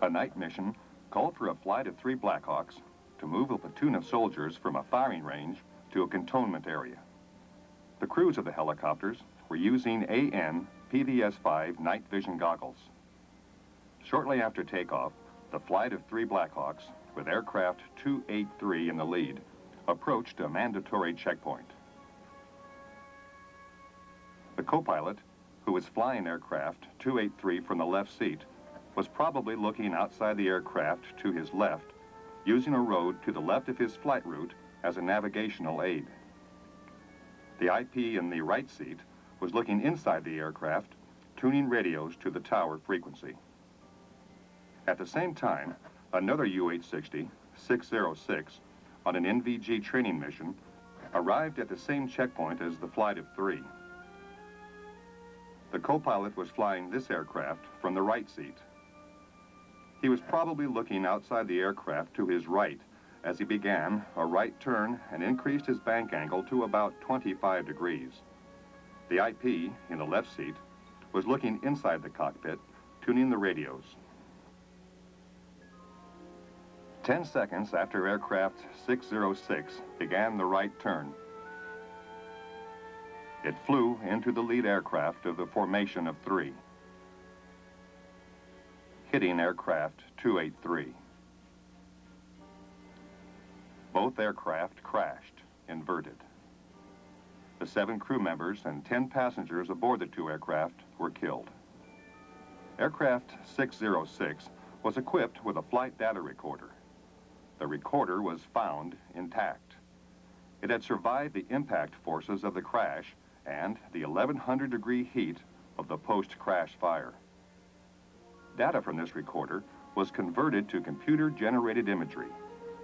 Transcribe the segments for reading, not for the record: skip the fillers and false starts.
A night mission called for a flight of 3 Blackhawks to move a platoon of soldiers from a firing range to a cantonment area. The crews of the helicopters were using AN PVS-5 night vision goggles. Shortly after takeoff, the flight of 3 Blackhawks, with aircraft 283 in the lead, approached a mandatory checkpoint. The co-pilot, who was flying aircraft 283 from the left seat, was probably looking outside the aircraft to his left, using a road to the left of his flight route as a navigational aid. The IP in the right seat was looking inside the aircraft, tuning radios to the tower frequency. At the same time, another U-860, 606, on an NVG training mission, arrived at the same checkpoint as the flight of 3. The co-pilot was flying this aircraft from the right seat. He was probably looking outside the aircraft to his right as he began a right turn and increased his bank angle to about 25 degrees. The IP in the left seat was looking inside the cockpit, tuning the radios. 10 seconds after aircraft 606 began the right turn, it flew into the lead aircraft of the formation of 3, hitting aircraft 283. Both aircraft crashed, inverted. The 7 crew members and 10 passengers aboard the 2 aircraft were killed. Aircraft 606 was equipped with a flight data recorder. The recorder was found intact. It had survived the impact forces of the crash and the 1100-degree heat of the post-crash fire. Data from this recorder was converted to computer-generated imagery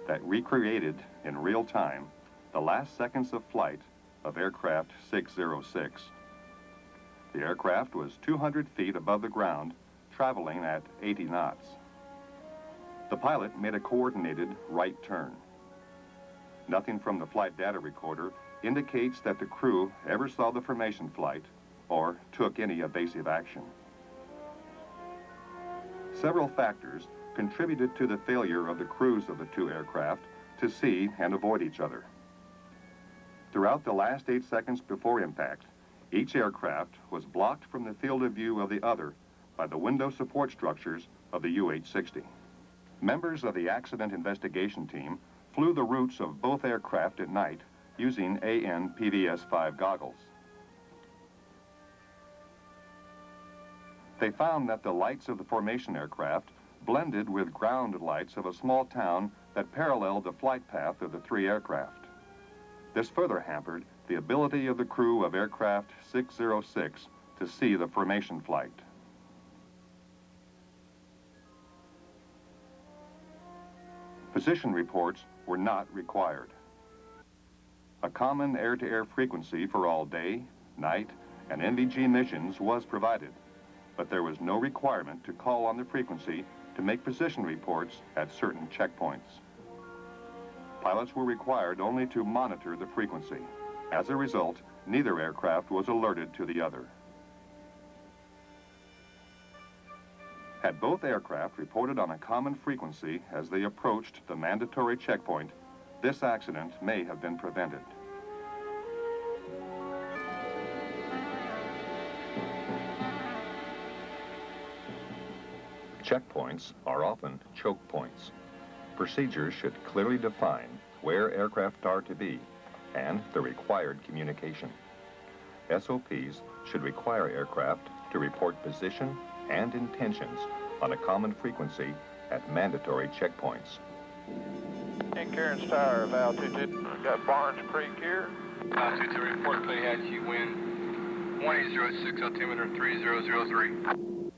that recreated in real time the last seconds of flight of aircraft 606. The aircraft was 200 feet above the ground, traveling at 80 knots. The pilot made a coordinated right turn. Nothing from the flight data recorder indicates that the crew ever saw the formation flight or took any evasive action. Several factors contributed to the failure of the crews of the 2 aircraft to see and avoid each other. Throughout the last 8 seconds before impact, each aircraft was blocked from the field of view of the other by the window support structures of the U-860. Members of the accident investigation team flew the routes of both aircraft at night using AN PVS-5 goggles. They found that the lights of the formation aircraft blended with ground lights of a small town that paralleled the flight path of the 3 aircraft. This further hampered the ability of the crew of aircraft 606 to see the formation flight. Position reports were not required. A common air-to-air frequency for all day, night, and NVG missions was provided, but there was no requirement to call on the frequency to make position reports at certain checkpoints. Pilots were required only to monitor the frequency. As a result, neither aircraft was alerted to the other. Had both aircraft reported on a common frequency as they approached the mandatory checkpoint, this accident may have been prevented. Checkpoints are often choke points. Procedures should clearly define where aircraft are to be and the required communication. SOPs should require aircraft to report position and intentions on a common frequency at mandatory checkpoints. And Karen's Tower of altitude. Got Barnes Creek here. Altitude to report Payhatchee wind 1806, altimeter 3003.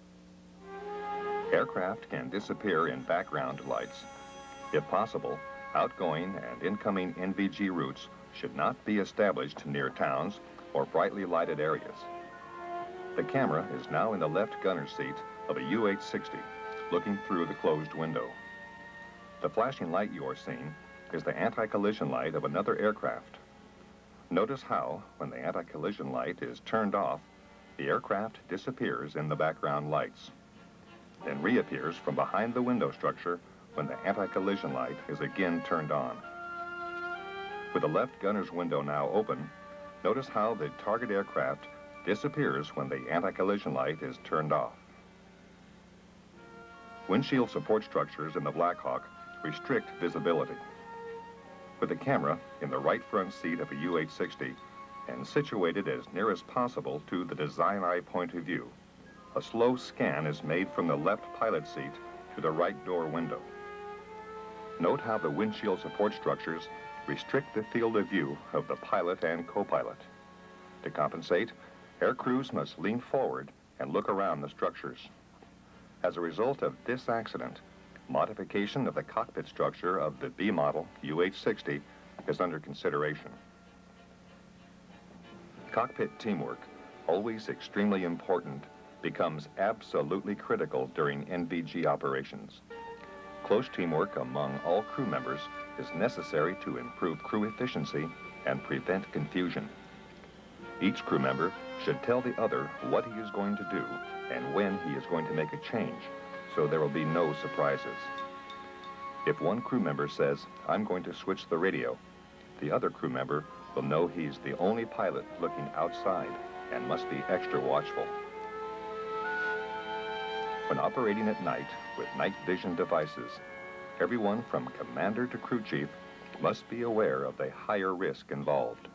Aircraft can disappear in background lights. If possible, outgoing and incoming NVG routes should not be established near towns or brightly lighted areas. The camera is now in the left gunner seat of a U-860, looking through the closed window. The flashing light you are seeing is the anti-collision light of another aircraft. Notice how, when the anti-collision light is turned off, the aircraft disappears in the background lights. then reappears from behind the window structure when the anti-collision light is again turned on. With the left gunner's window now open, notice how the target aircraft disappears when the anti-collision light is turned off. Windshield support structures in the Black Hawk restrict visibility. With the camera in the right front seat of a UH-60 and situated as near as possible to the design eye point of view, a slow scan is made from the left pilot seat to the right door window. Note how the windshield support structures restrict the field of view of the pilot and co-pilot. To compensate, air crews must lean forward and look around the structures. As a result of this accident, modification of the cockpit structure of the B model UH-60 is under consideration. Cockpit teamwork, always extremely important, becomes absolutely critical during NVG operations. Close teamwork among all crew members is necessary to improve crew efficiency and prevent confusion. Each crew member should tell the other what he is going to do and when he is going to make a change, so there will be no surprises. If one crew member says, "I'm going to switch the radio," the other crew member will know he's the only pilot looking outside and must be extra watchful. When operating at night with night vision devices, everyone from commander to crew chief must be aware of the higher risk involved.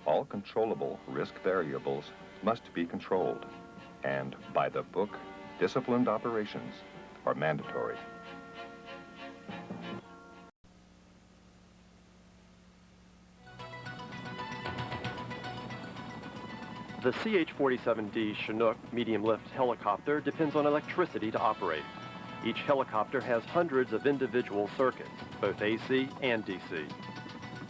All controllable risk variables must be controlled, and by the book, disciplined operations are mandatory. The CH-47D Chinook medium-lift helicopter depends on electricity to operate. Each helicopter has hundreds of individual circuits, both AC and DC.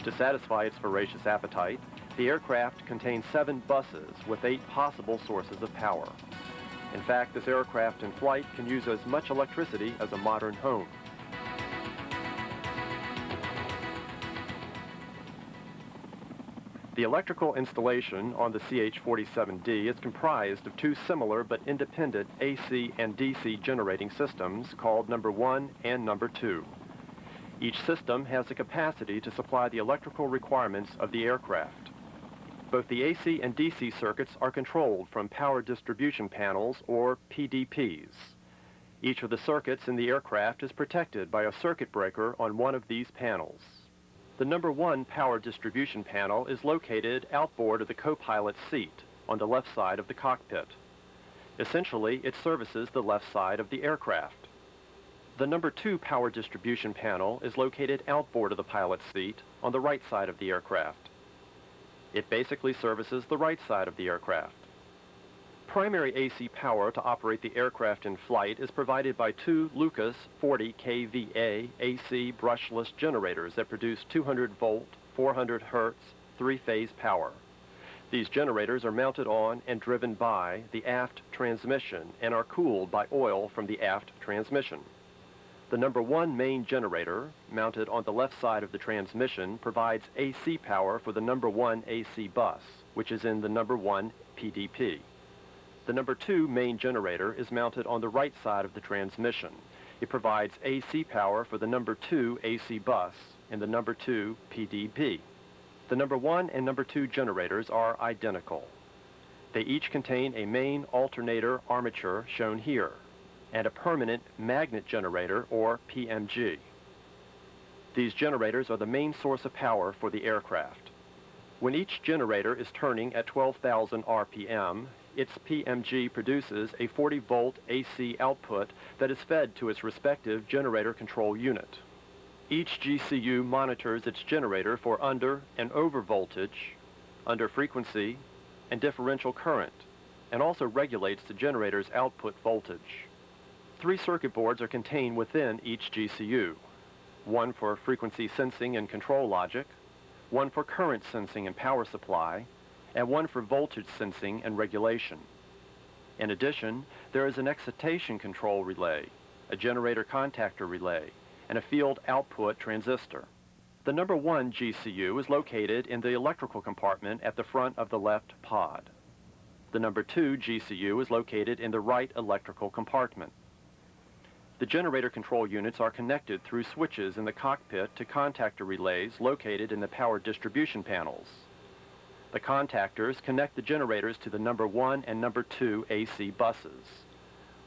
To satisfy its voracious appetite, the aircraft contains 7 buses with 8 possible sources of power. In fact, this aircraft in flight can use as much electricity as a modern home. The electrical installation on the CH-47D is comprised of 2 similar but independent AC and DC generating systems called number 1 and number 2. Each system has the capacity to supply the electrical requirements of the aircraft. Both the AC and DC circuits are controlled from power distribution panels, or PDPs. Each of the circuits in the aircraft is protected by a circuit breaker on one of these panels. The number 1 power distribution panel is located outboard of the co-pilot's seat on the left side of the cockpit. Essentially, it services the left side of the aircraft. The number 2 power distribution panel is located outboard of the pilot's seat on the right side of the aircraft. It basically services the right side of the aircraft. Primary AC power to operate the aircraft in flight is provided by 2 Lucas 40 kVA AC brushless generators that produce 200 volt, 400 hertz, 3-phase power. These generators are mounted on and driven by the aft transmission and are cooled by oil from the aft transmission. The number 1 main generator, mounted on the left side of the transmission, provides AC power for the number 1 AC bus, which is in the number 1 PDP. The number 2 main generator is mounted on the right side of the transmission. It provides AC power for the number 2 AC bus in the number 2 PDP. The number 1 and number 2 generators are identical. They each contain a main alternator armature, shown here, and a permanent magnet generator, or PMG. These generators are the main source of power for the aircraft. When each generator is turning at 12,000 RPM, its PMG produces a 40-volt AC output that is fed to its respective generator control unit. Each GCU monitors its generator for under and over voltage, under frequency, and differential current, and also regulates the generator's output voltage. 3 circuit boards are contained within each GCU, 1 for frequency sensing and control logic, 1 for current sensing and power supply, and 1 for voltage sensing and regulation. In addition, there is an excitation control relay, a generator contactor relay, and a field output transistor. The number 1 GCU is located in the electrical compartment at the front of the left pod. The number 2 GCU is located in the right electrical compartment. The generator control units are connected through switches in the cockpit to contactor relays located in the power distribution panels. The contactors connect the generators to the number 1 and number 2 AC buses.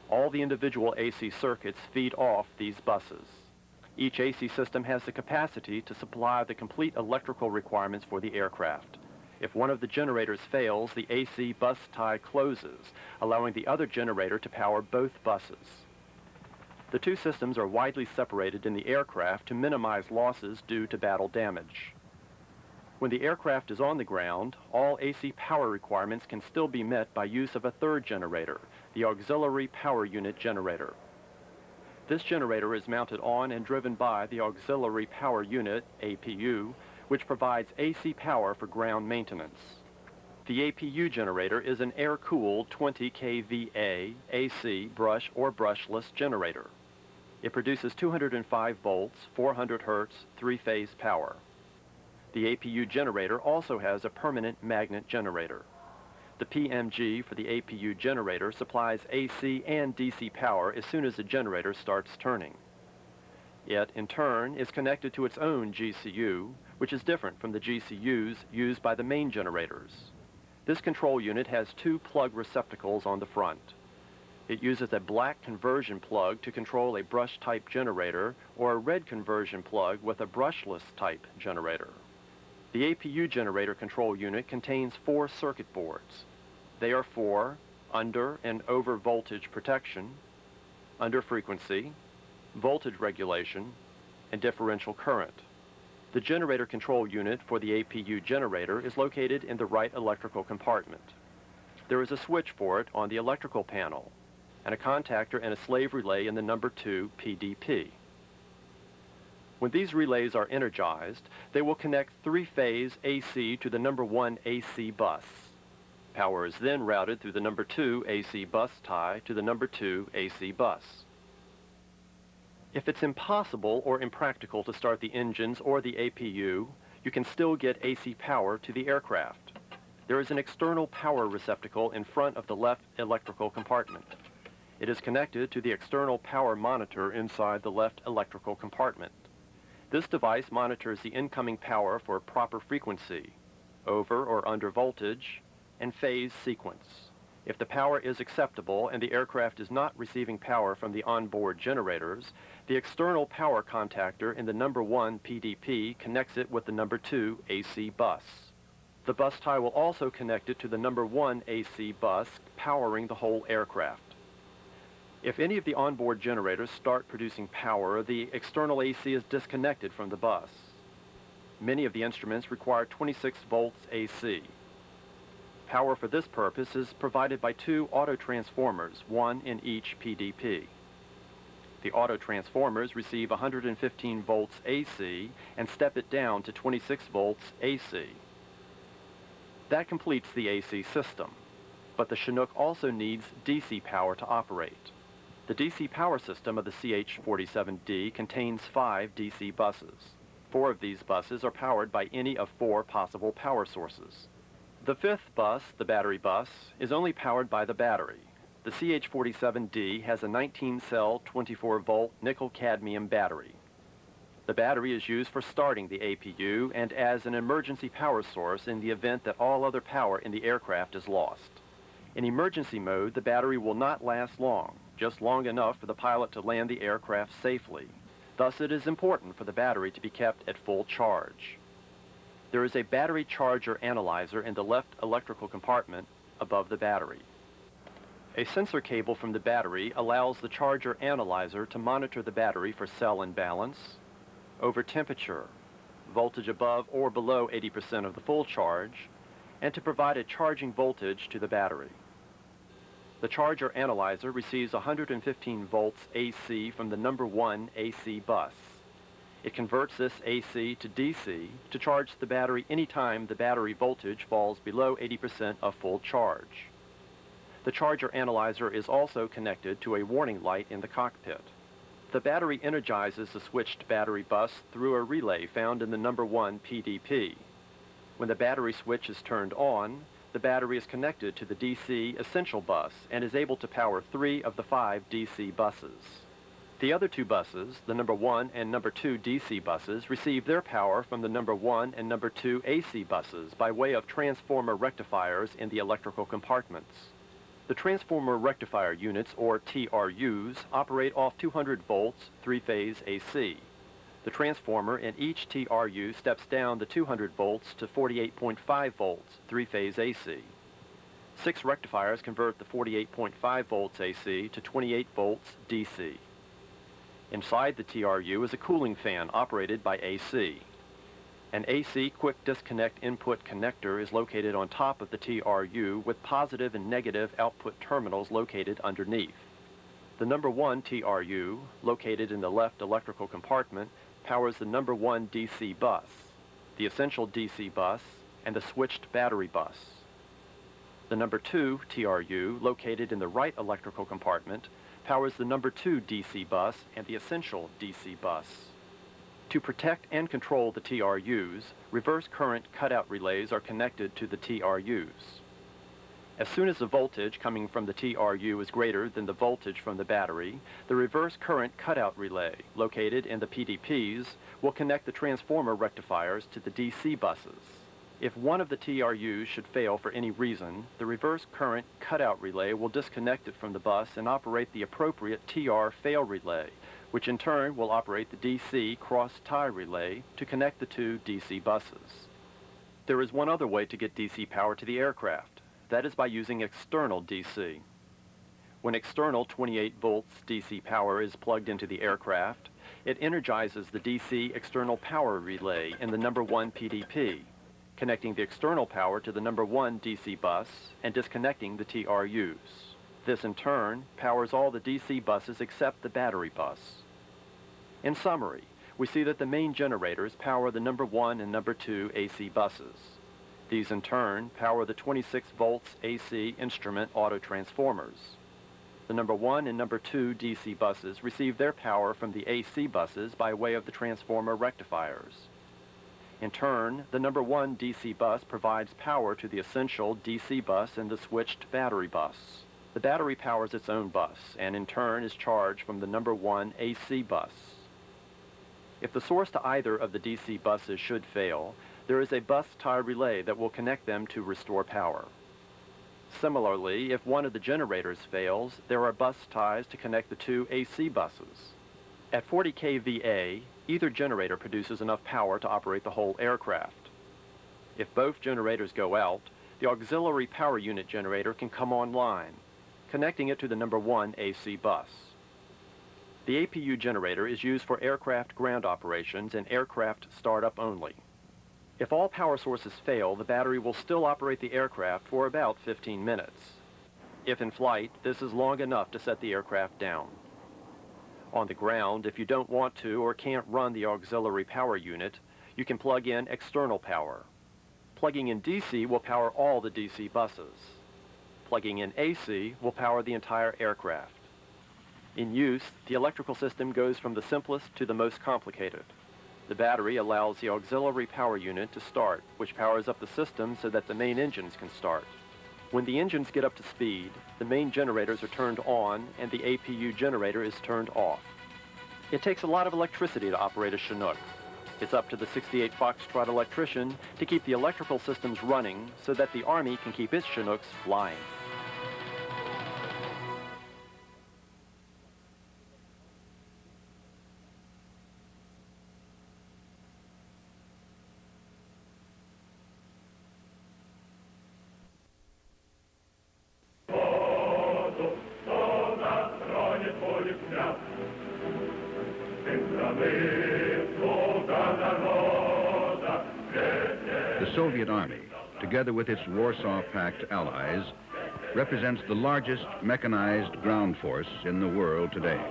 All the individual AC circuits feed off these buses. Each AC system has the capacity to supply the complete electrical requirements for the aircraft. If one of the generators fails, the AC bus tie closes, allowing the other generator to power both buses. The two systems are widely separated in the aircraft to minimize losses due to battle damage. When the aircraft is on the ground, all AC power requirements can still be met by use of a third generator, the Auxiliary Power Unit generator. This generator is mounted on and driven by the Auxiliary Power Unit, APU, which provides AC power for ground maintenance. The APU generator is an air-cooled 20 kVA AC brush or brushless generator. It produces 205 volts, 400 hertz, three-phase power. The APU generator also has a permanent magnet generator. The PMG for the APU generator supplies AC and DC power as soon as the generator starts turning. It, in turn, is connected to its own GCU, which is different from the GCUs used by the main generators. This control unit has two plug receptacles on the front. It uses a black conversion plug to control a brush-type generator or a red conversion plug with a brushless type generator. The APU generator control unit contains 4 circuit boards. They are for under and over voltage protection, under frequency, voltage regulation, and differential current. The generator control unit for the APU generator is located in the right electrical compartment. There is a switch for it on the electrical panel, and a contactor and a slave relay in the number 2 PDP. When these relays are energized, they will connect 3-phase AC to the number 1 AC bus. Power is then routed through the number 2 AC bus tie to the number 2 AC bus. If it's impossible or impractical to start the engines or the APU, you can still get AC power to the aircraft. There is an external power receptacle in front of the left electrical compartment. It is connected to the external power monitor inside the left electrical compartment. This device monitors the incoming power for proper frequency, over or under voltage, and phase sequence. If the power is acceptable and the aircraft is not receiving power from the onboard generators, the external power contactor in the number 1 PDP connects it with the number 2 AC bus. The bus tie will also connect it to the number 1 AC bus, powering the whole aircraft. If any of the onboard generators start producing power, the external AC is disconnected from the bus. Many of the instruments require 26 volts AC. Power for this purpose is provided by 2 auto-transformers, one in each PDP. The auto-transformers receive 115 volts AC and step it down to 26 volts AC. That completes the AC system, but the Chinook also needs DC power to operate. The DC power system of the CH-47D contains 5 DC buses. 4 of these buses are powered by any of 4 possible power sources. The 5th bus, the battery bus, is only powered by the battery. The CH-47D has a 19-cell, 24-volt nickel-cadmium battery. The battery is used for starting the APU and as an emergency power source in the event that all other power in the aircraft is lost. In emergency mode, the battery will not last long, just long enough for the pilot to land the aircraft safely. Thus, it is important for the battery to be kept at full charge. There is a battery charger analyzer in the left electrical compartment above the battery. A sensor cable from the battery allows the charger analyzer to monitor the battery for cell imbalance, over temperature, voltage above or below 80% of the full charge, and to provide a charging voltage to the battery. The charger analyzer receives 115 volts AC from the number 1 AC bus. It converts this AC to DC to charge the battery anytime the battery voltage falls below 80% of full charge. The charger analyzer is also connected to a warning light in the cockpit. The battery energizes the switched battery bus through a relay found in the number 1 PDP. When the battery switch is turned on, the battery is connected to the DC essential bus and is able to power 3 of the 5 DC buses. The other two buses, the number 1 and number 2 DC buses, receive their power from the number 1 and number 2 AC buses by way of transformer rectifiers in the electrical compartments. The transformer rectifier units, or TRUs, operate off 200 volts, three-phase AC. The transformer in each TRU steps down the 200 volts to 48.5 volts, three-phase AC. 6 rectifiers convert the 48.5 volts AC to 28 volts DC. Inside the TRU is a cooling fan operated by AC. An AC quick disconnect input connector is located on top of the TRU with positive and negative output terminals located underneath. The number 1 TRU, located in the left electrical compartment, powers the number 1 DC bus, the essential DC bus, and the switched battery bus. The number 2 TRU, located in the right electrical compartment, powers the number 2 DC bus and the essential DC bus. To protect and control the TRUs, reverse current cutout relays are connected to the TRUs. As soon as the voltage coming from the TRU is greater than the voltage from the battery, the reverse current cutout relay, located in the PDPs, will connect the transformer rectifiers to the DC buses. If one of the TRUs should fail for any reason, the reverse current cutout relay will disconnect it from the bus and operate the appropriate TR fail relay, which in turn will operate the DC cross-tie relay to connect the two DC buses. There is one other way to get DC power to the aircraft. That is by using external DC. When external 28 volts DC power is plugged into the aircraft, it energizes the DC external power relay in the number 1 PDP, connecting the external power to the number 1 DC bus and disconnecting the TRUs. This, in turn, powers all the DC buses except the battery bus. In summary, we see that the main generators power the number 1 and number 2 AC buses. These, in turn, power the 26 volts AC instrument auto transformers. The number 1 and number 2 DC buses receive their power from the AC buses by way of the transformer rectifiers. In turn, the number 1 DC bus provides power to the essential DC bus and the switched battery bus. The battery powers its own bus, and in turn is charged from the number 1 AC bus. If the source to either of the DC buses should fail, there is a bus tie relay that will connect them to restore power. Similarly, if one of the generators fails, there are bus ties to connect the two AC buses. At 40 kVA, either generator produces enough power to operate the whole aircraft. If both generators go out, the auxiliary power unit generator can come online, connecting it to the number 1 AC bus. The APU generator is used for aircraft ground operations and aircraft startup only. If all power sources fail, the battery will still operate the aircraft for about 15 minutes. If in flight, this is long enough to set the aircraft down. On the ground, if you don't want to or can't run the auxiliary power unit, you can plug in external power. Plugging in DC will power all the DC buses. Plugging in AC will power the entire aircraft. In use, the electrical system goes from the simplest to the most complicated. The battery allows the auxiliary power unit to start, which powers up the system so that the main engines can start. When the engines get up to speed, the main generators are turned on and the APU generator is turned off. It takes a lot of electricity to operate a Chinook. It's up to the 68 Foxtrot electrician to keep the electrical systems running so that the Army can keep its Chinooks flying. The Soviet Army, together with its Warsaw Pact allies, represents the largest mechanized ground force in the world today.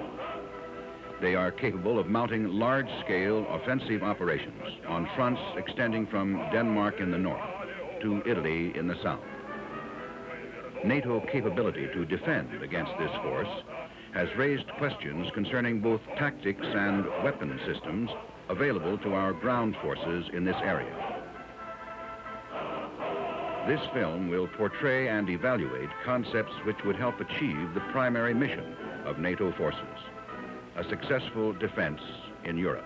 They are capable of mounting large-scale offensive operations on fronts extending from Denmark in the north to Italy in the south. NATO capability to defend against this force has raised questions concerning both tactics and weapon systems available to our ground forces in this area. This film will portray and evaluate concepts which would help achieve the primary mission of NATO forces. a successful defense in Europe.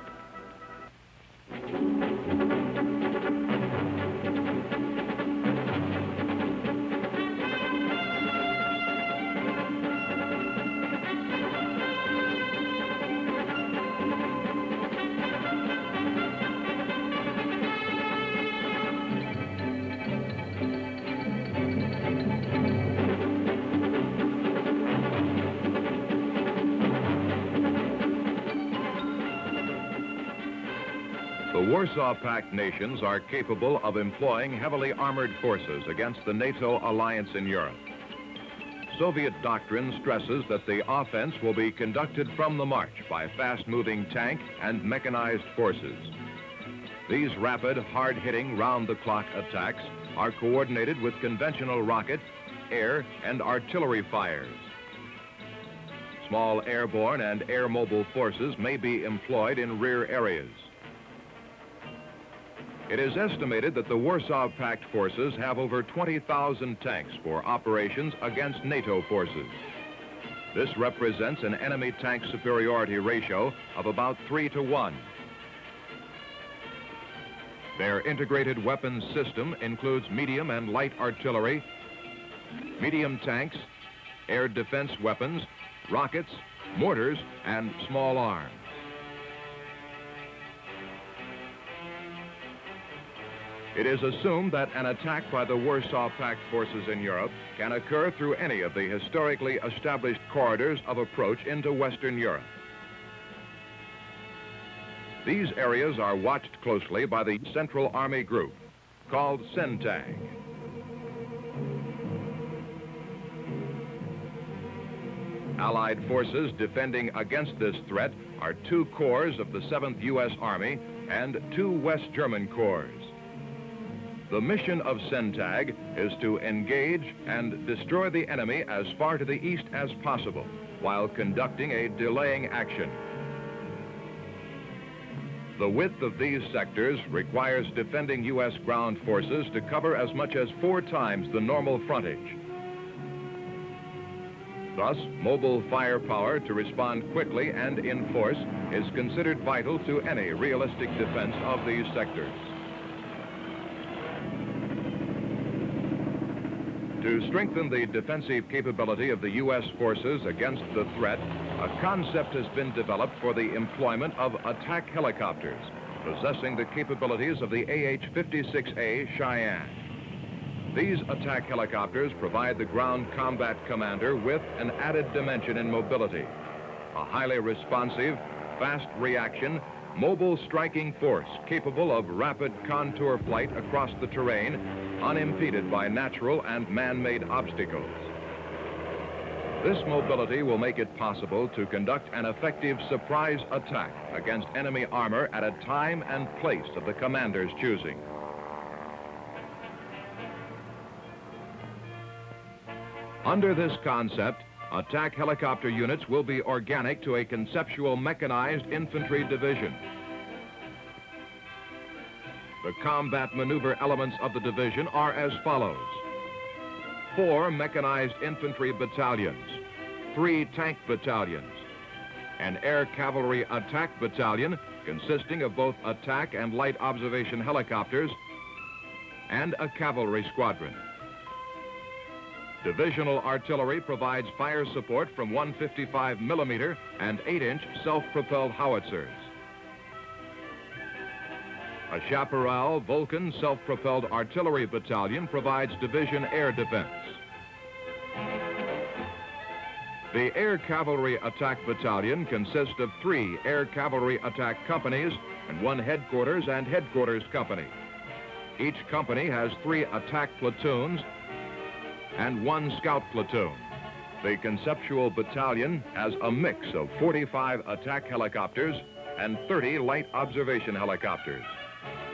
The Warsaw Pact nations are capable of employing heavily armored forces against the NATO alliance in Europe. Soviet doctrine stresses that the offense will be conducted from the march by fast-moving tank and mechanized forces. These rapid, hard-hitting, round-the-clock attacks are coordinated with conventional rocket, air, and artillery fires. Small airborne and air-mobile forces may be employed in rear areas. It is estimated that the Warsaw Pact forces have over 20,000 tanks for operations against NATO forces. This represents an enemy tank superiority ratio of about 3-to-1. Their integrated weapons system includes medium and light artillery, medium tanks, air defense weapons, rockets, mortars, and small arms. It is assumed that an attack by the Warsaw Pact forces in Europe can occur through any of the historically established corridors of approach into Western Europe. These areas are watched closely by the Central Army Group, called CENTAG. Allied forces defending against this threat are 2 corps of the 7th U.S. Army and 2 West German corps. The mission of CENTAG is to engage and destroy the enemy as far to the east as possible while conducting a delaying action. The width of these sectors requires defending U.S. ground forces to cover as much as 4 times the normal frontage. Thus, mobile firepower to respond quickly and in force is considered vital to any realistic defense of these sectors. To strengthen the defensive capability of the U.S. forces against the threat, a concept has been developed for the employment of attack helicopters, possessing the capabilities of the AH-56A Cheyenne. These attack helicopters provide the ground combat commander with an added dimension in mobility, a highly responsive, fast reaction, mobile striking force capable of rapid contour flight across the terrain, unimpeded by natural and man-made obstacles. This mobility will make it possible to conduct an effective surprise attack against enemy armor at a time and place of the commander's choosing. Under this concept, attack helicopter units will be organic to a conceptual mechanized infantry division. The combat maneuver elements of the division are as follows: 4 mechanized infantry battalions, 3 tank battalions, an air cavalry attack battalion consisting of both attack and light observation helicopters, and a cavalry squadron. Divisional artillery provides fire support from 155mm and 8-inch self-propelled howitzers. A Chaparral Vulcan self-propelled artillery battalion provides division air defense. The Air Cavalry Attack Battalion consists of 3 Air Cavalry Attack Companies and 1 headquarters and headquarters company. Each company has 3 attack platoons and 1 scout platoon. The conceptual battalion has a mix of 45 attack helicopters and 30 light observation helicopters.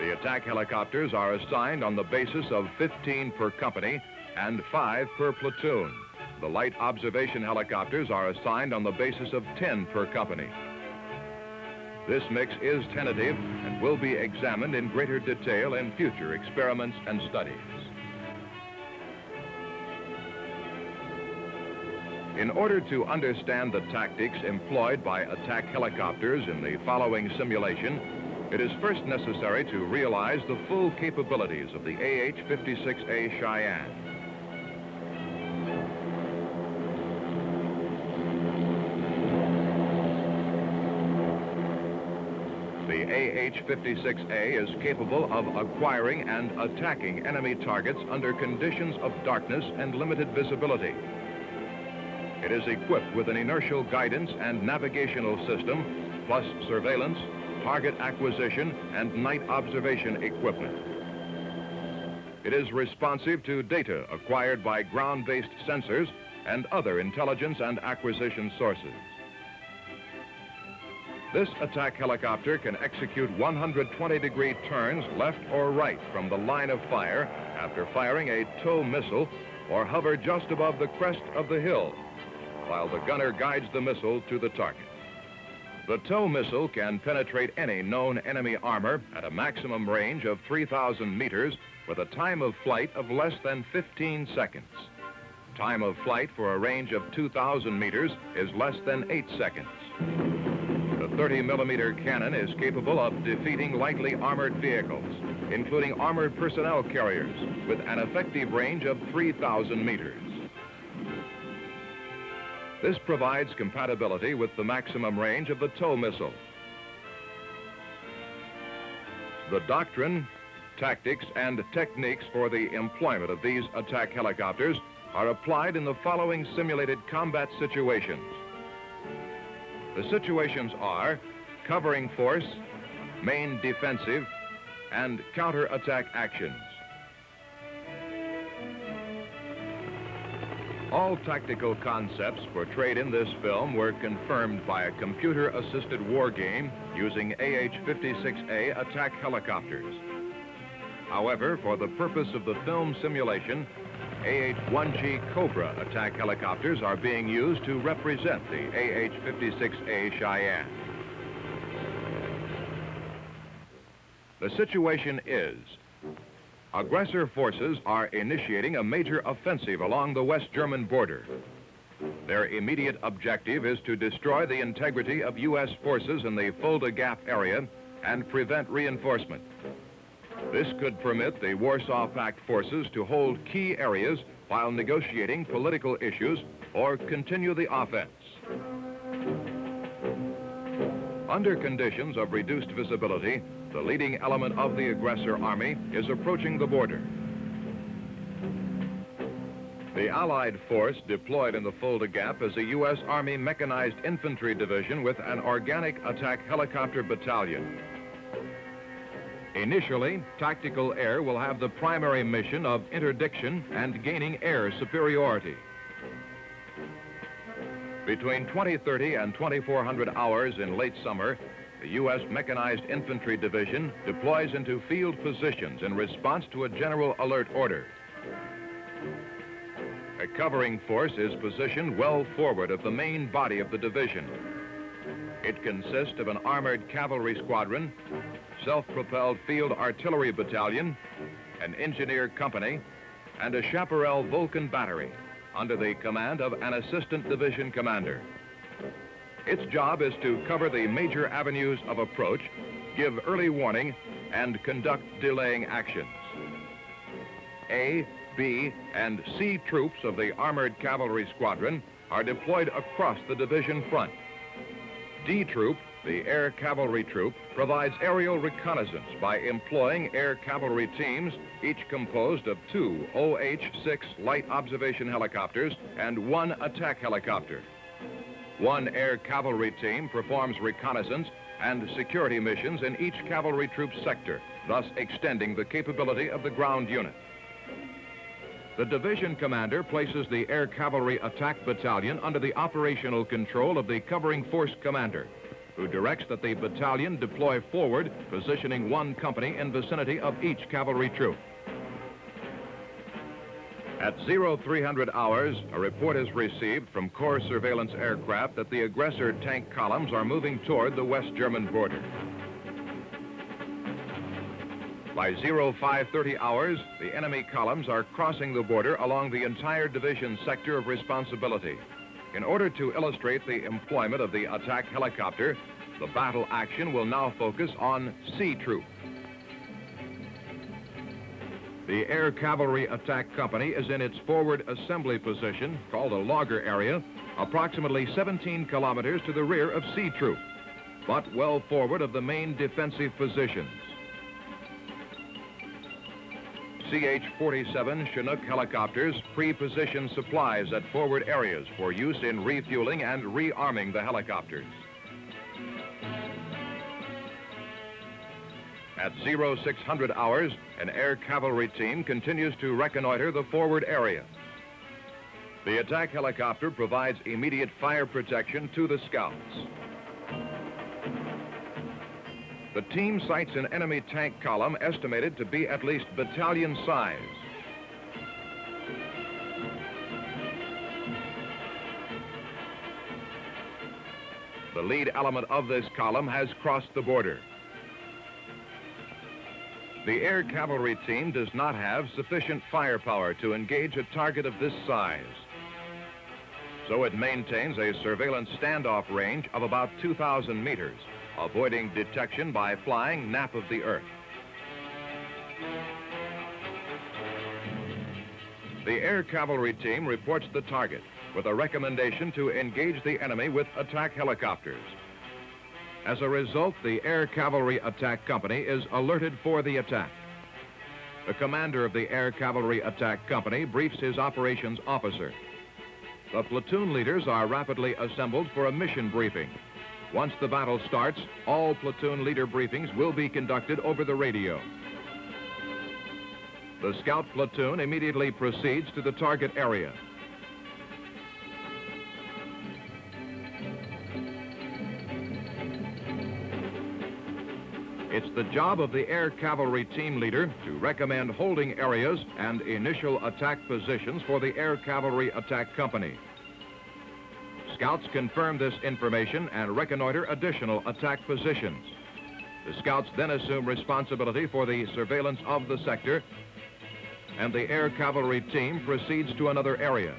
The attack helicopters are assigned on the basis of 15 per company and 5 per platoon. The light observation helicopters are assigned on the basis of 10 per company. This mix is tentative and will be examined in greater detail in future experiments and studies. In order to understand the tactics employed by attack helicopters in the following simulation, it is first necessary to realize the full capabilities of the AH-56A Cheyenne. The AH-56A is capable of acquiring and attacking enemy targets under conditions of darkness and limited visibility. It is equipped with an inertial guidance and navigational system, plus surveillance, target acquisition, and night observation equipment. It is responsive to data acquired by ground-based sensors and other intelligence and acquisition sources. This attack helicopter can execute 120-degree turns left or right from the line of fire after firing a tow missile, or hover just above the crest of the hill while the gunner guides the missile to the target. The tow missile can penetrate any known enemy armor at a maximum range of 3,000 meters with a time of flight of less than 15 seconds. Time of flight for a range of 2,000 meters is less than 8 seconds. The 30-millimeter cannon is capable of defeating lightly armored vehicles, including armored personnel carriers, with an effective range of 3,000 meters. This provides compatibility with the maximum range of the tow missile. The doctrine, tactics, and techniques for the employment of these attack helicopters are applied in the following simulated combat situations. The situations are covering force, main defensive, and counter-attack actions. All tactical concepts portrayed in this film were confirmed by a computer-assisted war game using AH-56A attack helicopters. However, for the purpose of the film simulation, AH-1G Cobra attack helicopters are being used to represent the AH-56A Cheyenne. The situation is, aggressor forces are initiating a major offensive along the West German border. Their immediate objective is to destroy the integrity of U.S. forces in the Fulda Gap area and prevent reinforcement. This could permit the Warsaw Pact forces to hold key areas while negotiating political issues or continue the offense. Under conditions of reduced visibility, the leading element of the aggressor army is approaching the border. The Allied force deployed in the Fulda Gap is a U.S. Army Mechanized Infantry Division with an Organic Attack Helicopter Battalion. Initially, tactical air will have the primary mission of interdiction and gaining air superiority. Between 2030 and 2400 hours in late summer, the U.S. Mechanized Infantry Division deploys into field positions in response to a general alert order. A covering force is positioned well forward of the main body of the division. It consists of an armored cavalry squadron, self-propelled field artillery battalion, an engineer company, and a chaparral Vulcan battery under the command of an assistant division commander. Its job is to cover the major avenues of approach, give early warning, and conduct delaying actions. A, B, and C troops of the Armored Cavalry Squadron are deployed across the division front. D Troop, the Air Cavalry Troop, provides aerial reconnaissance by employing air cavalry teams, each composed of 2 OH-6 light observation helicopters and 1 attack helicopter. 1 air cavalry team performs reconnaissance and security missions in each cavalry troop sector, thus extending the capability of the ground unit. The division commander places the Air Cavalry Attack Battalion under the operational control of the covering force commander, who directs that the battalion deploy forward, positioning 1 company in vicinity of each cavalry troop. At 0300 hours, a report is received from Corps surveillance aircraft that the aggressor tank columns are moving toward the West German border. By 0530 hours, the enemy columns are crossing the border along the entire division sector of responsibility. In order to illustrate the employment of the attack helicopter, the battle action will now focus on C Troop. The Air Cavalry Attack Company is in its forward assembly position, called a logger area, approximately 17 kilometers to the rear of C Troop, but well forward of the main defensive positions. CH-47 Chinook helicopters pre-position supplies at forward areas for use in refueling and rearming the helicopters. At 0600 hours, an air cavalry team continues to reconnoiter the forward area. The attack helicopter provides immediate fire protection to the scouts. The team sights an enemy tank column estimated to be at least battalion size. The lead element of this column has crossed the border. The air cavalry team does not have sufficient firepower to engage a target of this size. So it maintains a surveillance standoff range of about 2,000 meters, avoiding detection by flying nap of the earth. The air cavalry team reports the target with a recommendation to engage the enemy with attack helicopters. As a result, the Air Cavalry Attack Company is alerted for the attack. The commander of the Air Cavalry Attack Company briefs his operations officer. The platoon leaders are rapidly assembled for a mission briefing. Once the battle starts, all platoon leader briefings will be conducted over the radio. The scout platoon immediately proceeds to the target area. It's the job of the air cavalry team leader to recommend holding areas and initial attack positions for the Air Cavalry Attack Company. Scouts confirm this information and reconnoiter additional attack positions. The scouts then assume responsibility for the surveillance of the sector, and the air cavalry team proceeds to another area.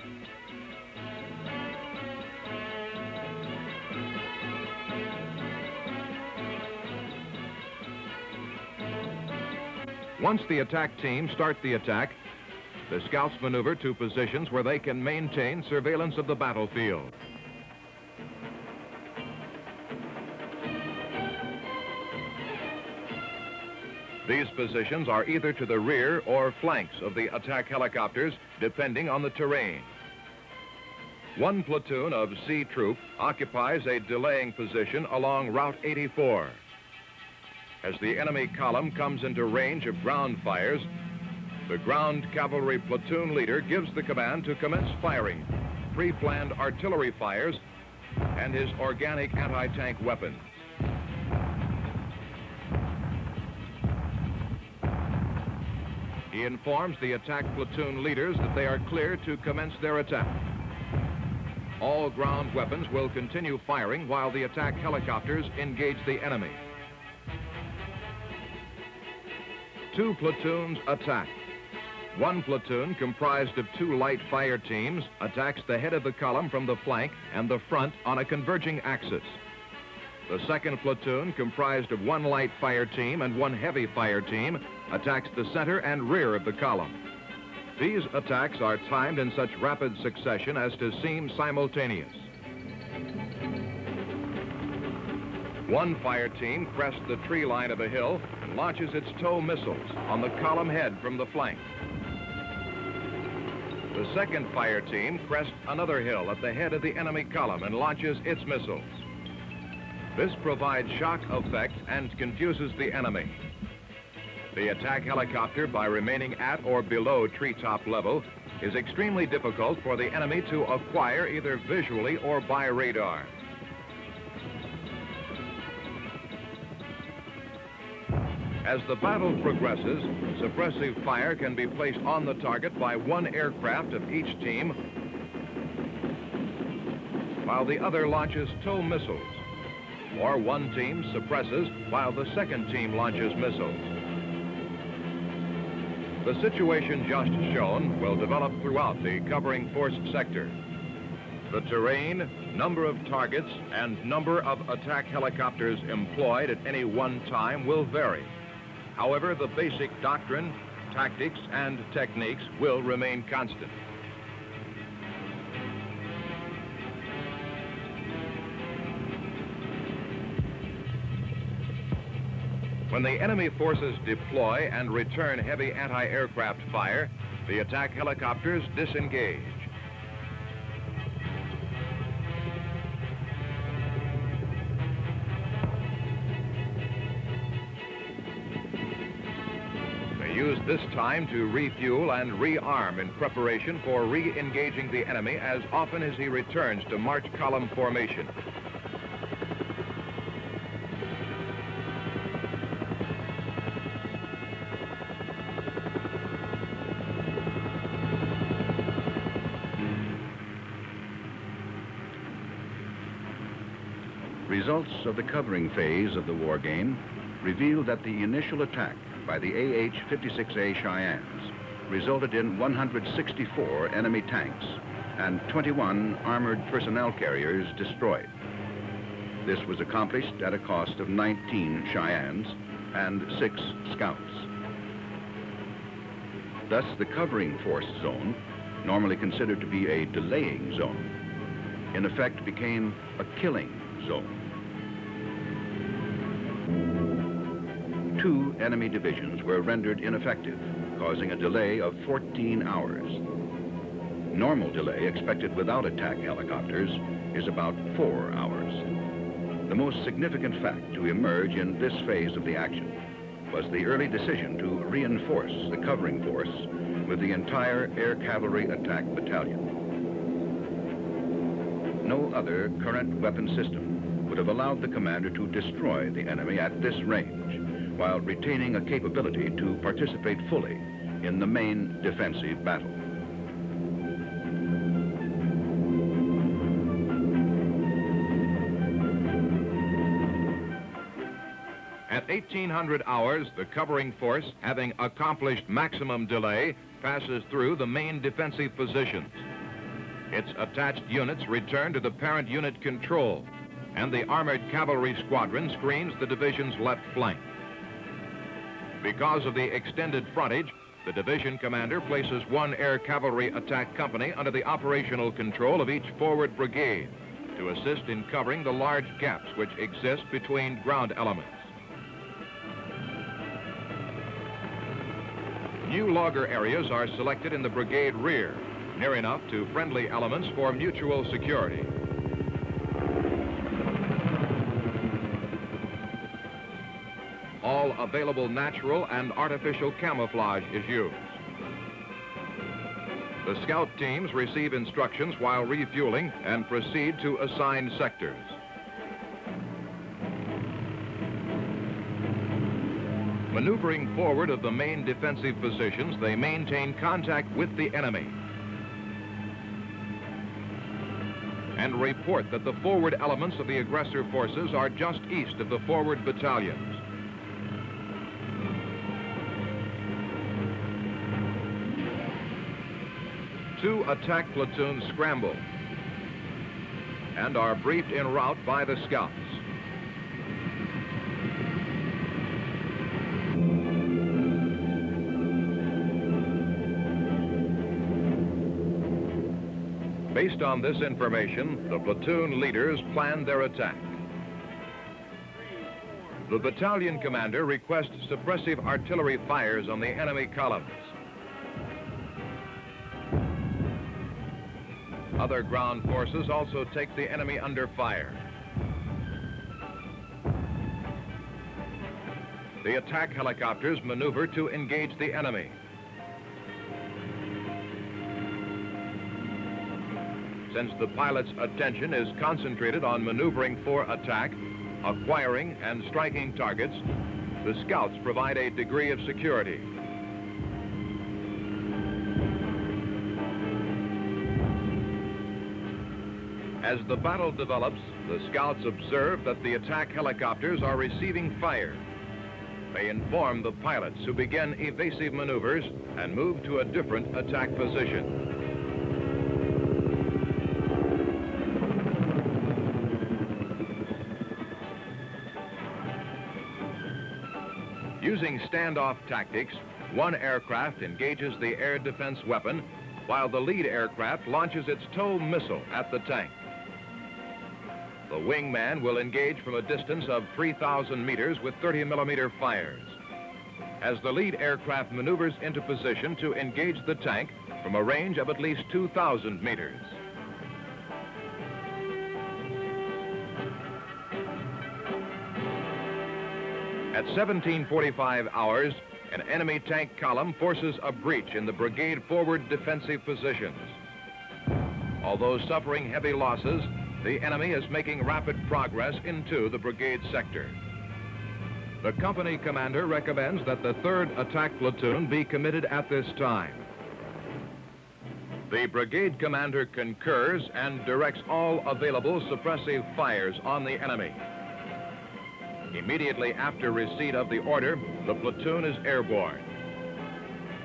Once the attack team start the attack, the scouts maneuver to positions where they can maintain surveillance of the battlefield. These positions are either to the rear or flanks of the attack helicopters, depending on the terrain. One platoon of C Troop occupies a delaying position along Route 84. As the enemy column comes into range of ground fires, the ground cavalry platoon leader gives the command to commence firing pre-planned artillery fires and his organic anti-tank weapons. He informs the attack platoon leaders that they are clear to commence their attack. All ground weapons will continue firing while the attack helicopters engage the enemy. Two platoons attack. One platoon, comprised of two light fire teams, attacks the head of the column from the flank and the front on a converging axis. The second platoon, comprised of one light fire team and one heavy fire team, attacks the center and rear of the column. These attacks are timed in such rapid succession as to seem simultaneous. One fire team crests the tree line of a hill and launches its TOW missiles on the column head from the flank. The second fire team crests another hill at the head of the enemy column and launches its missiles. This provides shock effect and confuses the enemy. The attack helicopter, by remaining at or below treetop level, is extremely difficult for the enemy to acquire either visually or by radar. As the battle progresses, suppressive fire can be placed on the target by one aircraft of each team, while the other launches TOW missiles, or one team suppresses while the second team launches missiles. The situation just shown will develop throughout the covering force sector. The terrain, number of targets, and number of attack helicopters employed at any one time will vary. However, the basic doctrine, tactics, and techniques will remain constant. When the enemy forces deploy and return heavy anti-aircraft fire, the attack helicopters disengage. They use this time to refuel and rearm in preparation for re-engaging the enemy as often as he returns to march column formation. Results of the covering phase of the war game revealed that the initial attack by the AH-56A Cheyennes resulted in 164 enemy tanks and 21 armored personnel carriers destroyed. This was accomplished at a cost of 19 Cheyennes and 6 scouts. Thus, the covering force zone, normally considered to be a delaying zone, in effect became a killing zone. 2 enemy divisions were rendered ineffective, causing a delay of 14 hours. Normal delay expected without attack helicopters is about 4 hours. The most significant fact to emerge in this phase of the action was the early decision to reinforce the covering force with the entire Air Cavalry Attack Battalion. No other current weapon system would have allowed the commander to destroy the enemy at this range, while retaining a capability to participate fully in the main defensive battle. At 1800 hours, the covering force, having accomplished maximum delay, passes through the main defensive positions. Its attached units return to the parent unit control, and the armored cavalry squadron screens the division's left flank. Because of the extended frontage, the division commander places 1 air cavalry attack company under the operational control of each forward brigade to assist in covering the large gaps which exist between ground elements. New logger areas are selected in the brigade rear, near enough to friendly elements for mutual security. All available natural and artificial camouflage is used. The scout teams receive instructions while refueling and proceed to assigned sectors. Maneuvering forward of the main defensive positions, they maintain contact with the enemy and report that the forward elements of the aggressor forces are just east of the forward battalions. Two attack platoons scramble and are briefed en route by the scouts. Based on this information, the platoon leaders plan their attack. The battalion commander requests suppressive artillery fires on the enemy columns. Other ground forces also take the enemy under fire. The attack helicopters maneuver to engage the enemy. Since the pilot's attention is concentrated on maneuvering for attack, acquiring and striking targets, the scouts provide a degree of security. As the battle develops, the scouts observe that the attack helicopters are receiving fire. They inform the pilots, who begin evasive maneuvers and move to a different attack position. Using standoff tactics, one aircraft engages the air defense weapon while the lead aircraft launches its TOW missile at the tank. The wingman will engage from a distance of 3,000 meters with 30-millimeter fires. As the lead aircraft maneuvers into position to engage the tank from a range of at least 2,000 meters. At 17:45 hours, an enemy tank column forces a breach in the brigade forward defensive positions. Although suffering heavy losses, the enemy is making rapid progress into the brigade sector. The company commander recommends that the 3rd Attack Platoon be committed at this time. The brigade commander concurs and directs all available suppressive fires on the enemy. Immediately after receipt of the order, the platoon is airborne.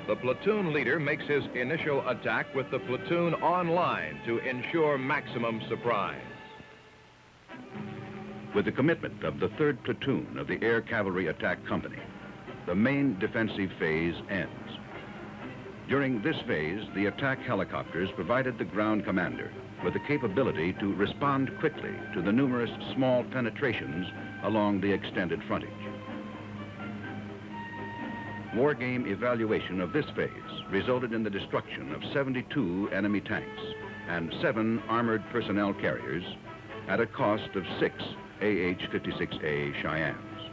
The platoon leader makes his initial attack with the platoon on line to ensure maximum surprise. With the commitment of the 3rd Platoon of the Air Cavalry Attack Company, the main defensive phase ends. During this phase, the attack helicopters provided the ground commander with the capability to respond quickly to the numerous small penetrations along the extended frontage. War game evaluation of this phase resulted in the destruction of 72 enemy tanks and 7 armored personnel carriers at a cost of 6 AH-56A Cheyennes.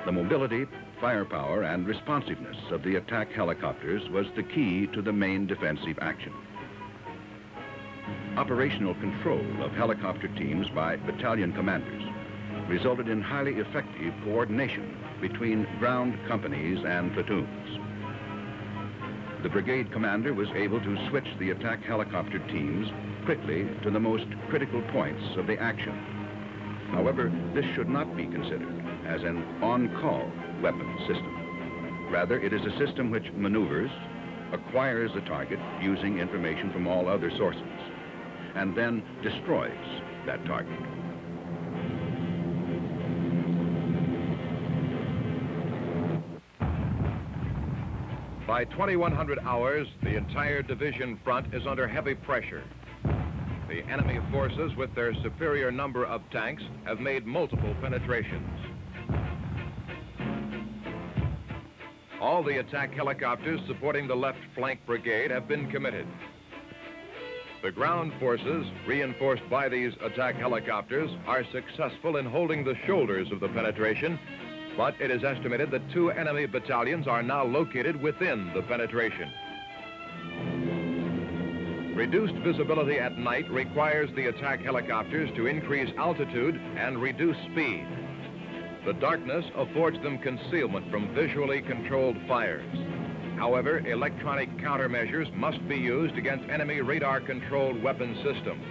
The mobility, firepower, and responsiveness of the attack helicopters was the key to the main defensive action. Operational control of helicopter teams by battalion commanders resulted in highly effective coordination between ground companies and platoons. The brigade commander was able to switch the attack helicopter teams quickly to the most critical points of the action. However, this should not be considered as an on-call weapon system. Rather, it is a system which maneuvers, acquires the target using information from all other sources, and then destroys that target. By 2100 hours, the entire division front is under heavy pressure. The enemy forces, with their superior number of tanks, have made multiple penetrations. All the attack helicopters supporting the left flank brigade have been committed. The ground forces, reinforced by these attack helicopters, are successful in holding the shoulders of the penetration, but it is estimated that 2 enemy battalions are now located within the penetration. Reduced visibility at night requires the attack helicopters to increase altitude and reduce speed. The darkness affords them concealment from visually controlled fires. However, electronic countermeasures must be used against enemy radar-controlled weapon systems.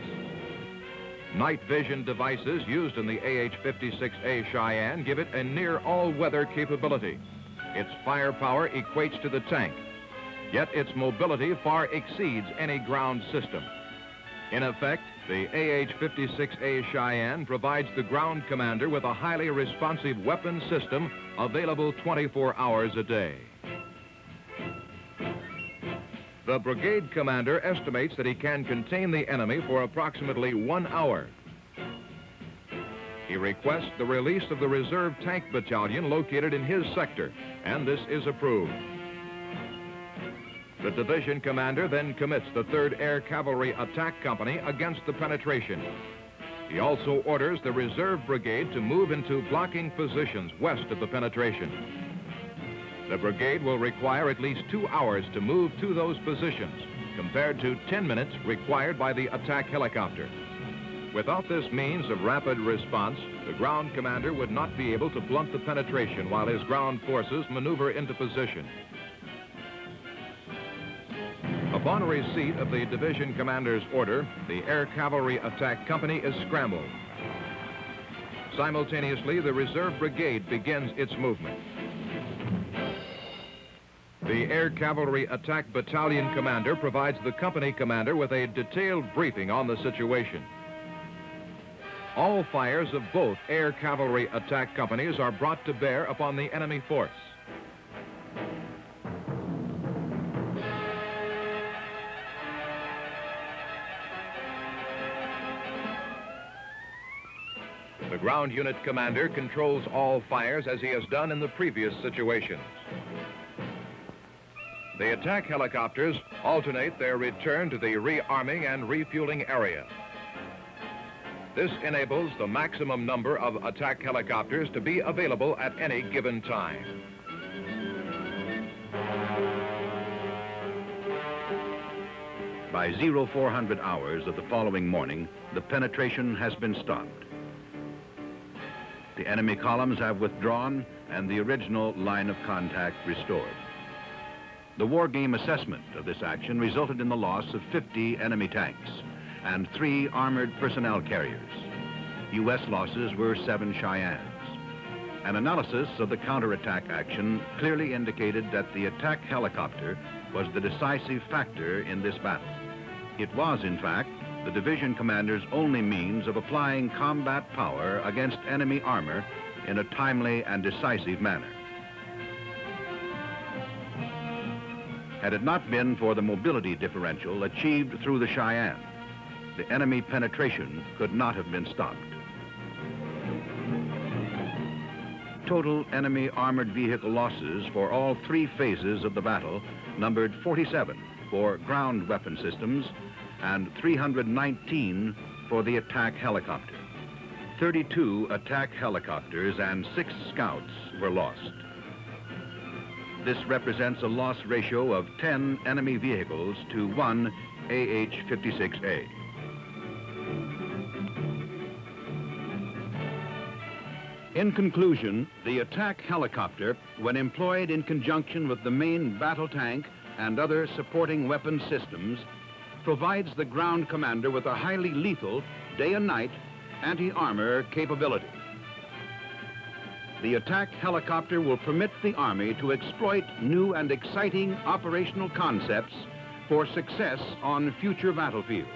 Night vision devices used in the AH-56A Cheyenne give it a near all-weather capability. Its firepower equates to the tank, yet its mobility far exceeds any ground system. In effect, the AH-56A Cheyenne provides the ground commander with a highly responsive weapon system available 24 hours a day. The brigade commander estimates that he can contain the enemy for approximately 1 hour. He requests the release of the reserve tank battalion located in his sector, and this is approved. The division commander then commits the 3rd Air Cavalry Attack Company against the penetration. He also orders the reserve brigade to move into blocking positions west of the penetration. The brigade will require at least 2 hours to move to those positions, compared to 10 minutes required by the attack helicopter. Without this means of rapid response, the ground commander would not be able to blunt the penetration while his ground forces maneuver into position. Upon receipt of the division commander's order, the Air Cavalry Attack Company is scrambled. Simultaneously, the reserve brigade begins its movement. The Air Cavalry Attack Battalion commander provides the company commander with a detailed briefing on the situation. All fires of both air cavalry attack companies are brought to bear upon the enemy force. The ground unit commander controls all fires as he has done in the previous situations. The attack helicopters alternate their return to the rearming and refueling area. This enables the maximum number of attack helicopters to be available at any given time. By 0400 hours of the following morning, the penetration has been stopped. The enemy columns have withdrawn and the original line of contact restored. The war game assessment of this action resulted in the loss of 50 enemy tanks and 3 armored personnel carriers. U.S. losses were 7 Cheyennes. An analysis of the counterattack action clearly indicated that the attack helicopter was the decisive factor in this battle. It was, in fact, the division commander's only means of applying combat power against enemy armor in a timely and decisive manner. Had it not been for the mobility differential achieved through the Cheyenne, the enemy penetration could not have been stopped. Total enemy armored vehicle losses for all 3 phases of the battle numbered 47 for ground weapon systems and 319 for the attack helicopter. 32 attack helicopters and 6 scouts were lost. This represents a loss ratio of 10 enemy vehicles to 1 AH-56A. In conclusion, the attack helicopter, when employed in conjunction with the main battle tank and other supporting weapon systems, provides the ground commander with a highly lethal, day and night, anti-armor capability. The attack helicopter will permit the Army to exploit new and exciting operational concepts for success on future battlefields.